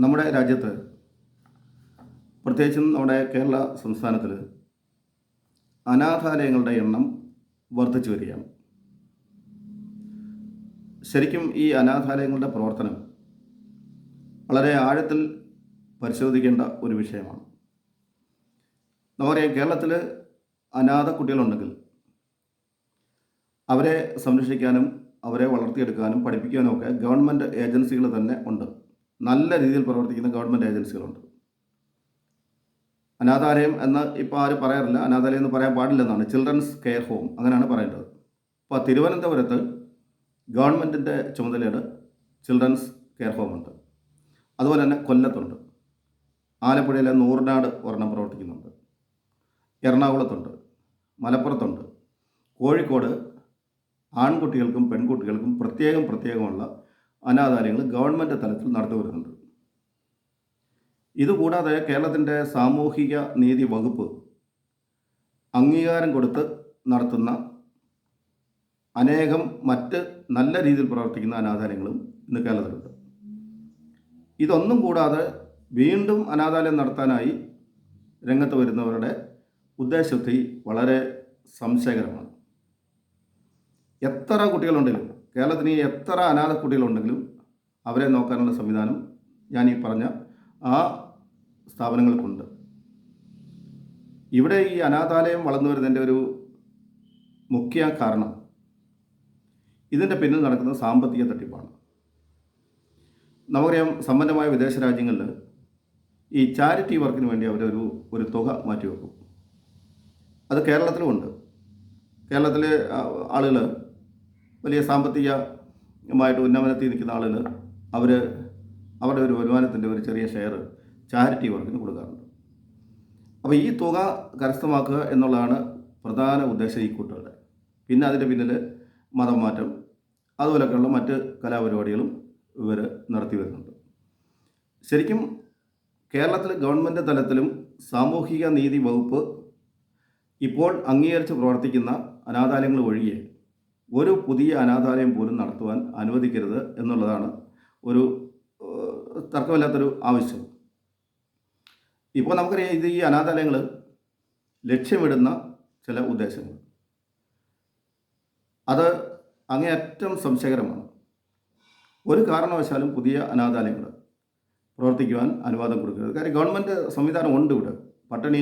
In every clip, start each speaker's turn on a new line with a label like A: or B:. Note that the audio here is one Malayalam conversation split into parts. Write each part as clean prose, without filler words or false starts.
A: നമ്മുടെ രാജ്യത്ത്, പ്രത്യേകിച്ചും നമ്മുടെ കേരള സംസ്ഥാനത്തിൽ അനാഥാലയങ്ങളുടെ എണ്ണം വർദ്ധിച്ചു വരികയാണ്. ശരിക്കും ഈ അനാഥാലയങ്ങളുടെ പ്രവർത്തനം വളരെ ആഴത്തിൽ പരിശോധിക്കേണ്ട ഒരു വിഷയമാണ്. നമുക്കറിയാം, കേരളത്തിൽ അനാഥ കുട്ടികളുണ്ടെങ്കിൽ അവരെ സംരക്ഷിക്കാനും അവരെ വളർത്തിയെടുക്കാനും പഠിപ്പിക്കാനും ഒക്കെ ഗവൺമെൻറ് ഏജൻസികൾ തന്നെ ഉണ്ട്. നല്ല രീതിയിൽ പ്രവർത്തിക്കുന്ന ഗവൺമെൻറ് ഏജൻസികളുണ്ട്. അനാഥാലയം എന്ന് ഇപ്പോൾ ആരും പറയാറില്ല, അനാഥാലയം എന്ന് പറയാൻ പാടില്ലെന്നാണ്, ചിൽഡ്രൻസ് കെയർ ഹോം അങ്ങനെയാണ് പറയേണ്ടത്. ഇപ്പോൾ തിരുവനന്തപുരത്ത് ഗവൺമെൻറ്റിൻ്റെ ചുമതലയുടെ ചിൽഡ്രൻസ് കെയർ ഹോമുണ്ട്. അതുപോലെ തന്നെ കൊല്ലത്തുണ്ട്, ആലപ്പുഴയിലെ നൂറിനാട് ഒരെണ്ണം പ്രവർത്തിക്കുന്നുണ്ട്, എറണാകുളത്തുണ്ട്, മലപ്പുറത്തുണ്ട്, കോഴിക്കോട് ആൺകുട്ടികൾക്കും പെൺകുട്ടികൾക്കും പ്രത്യേകമുള്ള അനാഥാലയങ്ങൾ ഗവൺമെൻറ് തലത്തിൽ നടത്തി വരുന്നുണ്ട്. ഇതുകൂടാതെ കേരളത്തിൻ്റെ സാമൂഹിക നീതി വകുപ്പ് അംഗീകാരം കൊടുത്ത് നടത്തുന്ന അനേകം മറ്റ് നല്ല രീതിയിൽ പ്രവർത്തിക്കുന്ന അനാഥാലയങ്ങളും ഇന്ന് കേരളത്തിലുണ്ട്. ഇതൊന്നും കൂടാതെ വീണ്ടും അനാഥാലയം നടത്താനായി രംഗത്ത് വരുന്നവരുടെ ഉദ്ദേശശുദ്ധി വളരെ സംശയകരമാണ്. എത്ര കുട്ടികളുണ്ടെങ്കിലും, കേരളത്തിന് എത്ര അനാഥ കുട്ടികളുണ്ടെങ്കിലും അവരെ നോക്കാനുള്ള സംവിധാനം ഞാൻ ഈ പറഞ്ഞ ആ സ്ഥാപനങ്ങൾക്കുണ്ട്. ഇവിടെ ഈ അനാഥാലയം വളർന്നു വരുന്നതിൻ്റെ ഒരു മുഖ്യ കാരണം ഇതിൻ്റെ പിന്നിൽ നടക്കുന്ന സാമ്പത്തിക തട്ടിപ്പാണ്. നമുക്കറിയാം, സമ്പന്നമായ വിദേശ രാജ്യങ്ങളിൽ ഈ ചാരിറ്റി വർക്കിന് വേണ്ടി ഒരു തുക മാറ്റിവെക്കും. അത് കേരളത്തിലുമുണ്ട്. കേരളത്തിലെ ആളുകൾ, വലിയ സാമ്പത്തികമായിട്ട് ഉന്നമനത്തിൽ നിൽക്കുന്ന ആളുകൾ, അവരുടെ ഒരു വരുമാനത്തിൻ്റെ ഒരു ചെറിയ ഷെയർ ചാരിറ്റി വർക്കിന് കൊടുക്കാറുണ്ട്. അപ്പോൾ ഈ തുക കരസ്ഥമാക്കുക എന്നുള്ളതാണ് പ്രധാന ഉദ്ദേശം ഈ കൂട്ടരുടെ. പിന്നെ അതിൻ്റെ പിന്നിൽ മതം മാറ്റം, അതുപോലെയൊക്കെയുള്ള മറ്റ് കലാപരിപാടികളും ഇവർ നടത്തി വരുന്നുണ്ട്. ശരിക്കും കേരളത്തിൽ ഗവൺമെൻറ് തലത്തിലും സാമൂഹിക നീതി വകുപ്പ് ഇപ്പോൾ അംഗീകരിച്ച് പ്രവർത്തിക്കുന്ന അനാഥാലയങ്ങൾ ഒഴികെ ഒരു പുതിയ അനാഥാലയം പോലും നടത്തുവാൻ അനുവദിക്കരുത് എന്നുള്ളതാണ് ഒരു തർക്കമില്ലാത്തൊരു ആവശ്യം. ഇപ്പോൾ നമുക്കറിയാം, ഈ അനാഥാലയങ്ങൾ ലക്ഷ്യമിടുന്ന ചില ഉദ്ദേശങ്ങൾ അത് അങ്ങേയറ്റം സംശയകരമാണ്. ഒരു കാരണവശാലും പുതിയ അനാഥാലയങ്ങൾ പ്രവർത്തിക്കുവാൻ അനുവാദം കൊടുക്കരുത്. കാര്യം ഗവൺമെൻറ് സംവിധാനം ഉണ്ട് ഇവിടെ. പട്ടിണി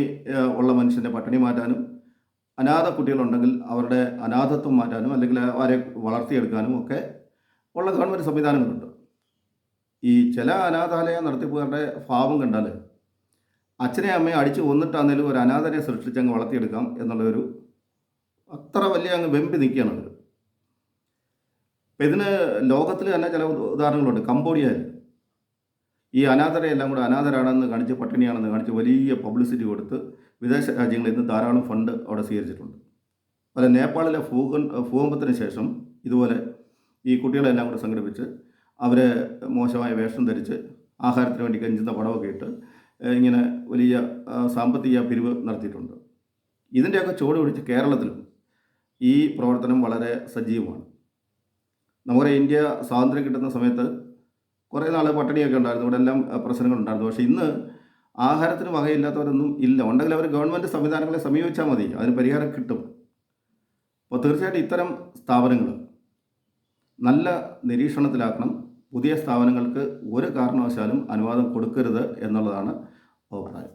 A: ഉള്ള മനുഷ്യൻ്റെ പട്ടിണി മാറ്റാനും, അനാഥ കുട്ടികളുണ്ടെങ്കിൽ അവരുടെ അനാഥത്വം മാറ്റാനും, അല്ലെങ്കിൽ അവരെ വളർത്തിയെടുക്കാനും ഒക്കെ ഉള്ള ഗവൺമെൻറ് സംവിധാനങ്ങളുണ്ട്. ഈ ചില അനാഥാലയ നടത്തിപ്പുകാരുടെ ഭാവം കണ്ടാൽ അച്ഛനെ അമ്മയെ അടിച്ചു കൊന്നിട്ടാണെങ്കിലും ഒരു അനാഥനെ സൃഷ്ടിച്ച് അങ്ങ് വളർത്തിയെടുക്കാം എന്നുള്ളൊരു അത്ര വലിയ അങ്ങ് വെമ്പി നിൽക്കുകയാണ് അവർ. അപ്പം ഇതിന് ലോകത്തിൽ തന്നെ ചില ഉദാഹരണങ്ങളുണ്ട്. കംബോഡിയയിൽ ഈ അനാഥരെയെല്ലാം കൂടെ അനാഥരാണെന്ന് കാണിച്ച്, പട്ടിണിയാണെന്ന് കാണിച്ച് വലിയ പബ്ലിസിറ്റി കൊടുത്ത് വിദേശ രാജ്യങ്ങളിൽ നിന്ന് ധാരാളം ഫണ്ട് അവിടെ സ്വീകരിച്ചിട്ടുണ്ട്. അതുപോലെ നേപ്പാളിലെ ഭൂകമ്പത്തിന് ശേഷം ഇതുപോലെ ഈ കുട്ടികളെല്ലാം കൂടെ സംഘടിപ്പിച്ച് അവരെ മോശമായ വേഷം ധരിച്ച് ആഹാരത്തിന് വേണ്ടി കഞ്ചുന്ന പടമൊക്കെ ഇട്ട് ഇങ്ങനെ വലിയ സാമ്പത്തിക പിരിവ് നടത്തിയിട്ടുണ്ട്. ഇതിൻ്റെയൊക്കെ ചുവട് പിടിച്ച് കേരളത്തിലും ഈ പ്രവർത്തനം വളരെ സജീവമാണ്. നമ്മുടെ ഇന്ത്യ സ്വാതന്ത്ര്യം കിട്ടുന്ന സമയത്ത് കുറേ നാൾ പട്ടിണിയൊക്കെ ഉണ്ടായിരുന്നു, ഇവിടെ എല്ലാം പ്രശ്നങ്ങളുണ്ടായിരുന്നു. പക്ഷേ ഇന്ന് ആഹാരത്തിന് വകയില്ലാത്തവരൊന്നും ഇല്ല. ഉണ്ടെങ്കിൽ അവർ ഗവൺമെൻറ് സംവിധാനങ്ങളെ സമീപിച്ചാൽ മതി, അതിന് പരിഹാരം കിട്ടും. അപ്പോൾ തീർച്ചയായിട്ടും ഇത്തരം സ്ഥാപനങ്ങൾ നല്ല നിരീക്ഷണത്തിലാക്കണം. പുതിയ സ്ഥാപനങ്ങൾക്ക് ഒരു കാരണവശാലും അനുവാദം കൊടുക്കരുത് എന്നുള്ളതാണ് അഭിപ്രായം.